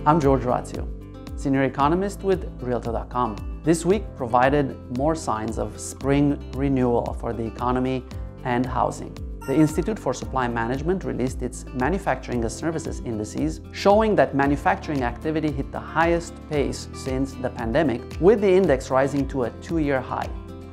I'm George Ratiu, Senior Economist with Realtor.com. This week provided more signs of spring renewal for the economy and housing. The Institute for Supply Management released its Manufacturing and Services indices, showing that manufacturing activity hit the highest pace since the pandemic, with the index rising to a two-year high.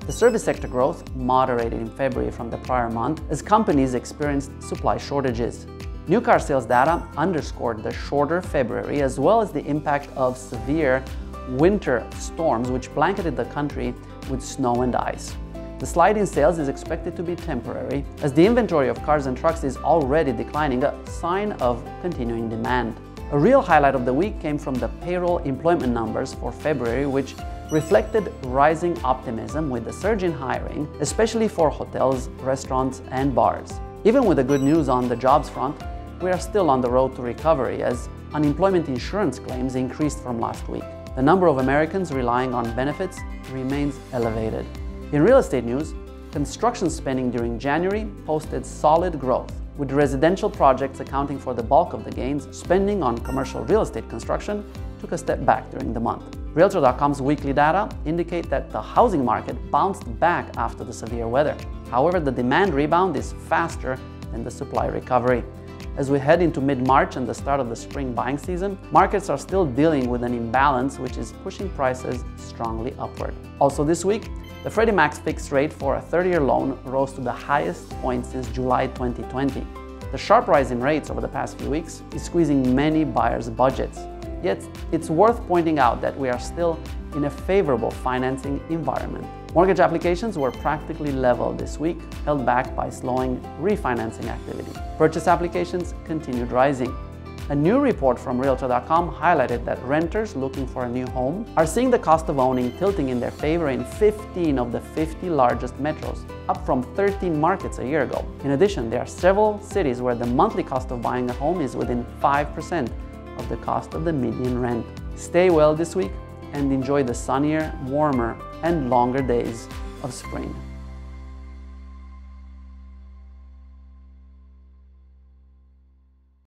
The service sector growth moderated in February from the prior month as companies experienced supply shortages. New car sales data underscored the shorter February, as well as the impact of severe winter storms which blanketed the country with snow and ice. The slide in sales is expected to be temporary, as the inventory of cars and trucks is already declining, a sign of continuing demand. A real highlight of the week came from the payroll employment numbers for February, which reflected rising optimism with the surge in hiring, especially for hotels, restaurants, and bars. Even with the good news on the jobs front, we are still on the road to recovery as unemployment insurance claims increased from last week. The number of Americans relying on benefits remains elevated. In real estate news, construction spending during January posted solid growth. With residential projects accounting for the bulk of the gains, spending on commercial real estate construction took a step back during the month. Realtor.com's weekly data indicate that the housing market bounced back after the severe weather. However, the demand rebound is faster than the supply recovery. As we head into mid-March and the start of the spring buying season, markets are still dealing with an imbalance which is pushing prices strongly upward. Also this week, the Freddie Mac's fixed rate for a 30-year loan rose to the highest point since July 2020. The sharp rise in rates over the past few weeks is squeezing many buyers' budgets. Yet, it's worth pointing out that we are still in a favorable financing environment. Mortgage applications were practically level this week, held back by slowing refinancing activity. Purchase applications continued rising. A new report from Realtor.com highlighted that renters looking for a new home are seeing the cost of owning tilting in their favor in 15 of the 50 largest metros, up from 13 markets a year ago. In addition, there are several cities where the monthly cost of buying a home is within 5% of the cost of the median rent. Stay well this week and enjoy the sunnier, warmer, and longer days of spring.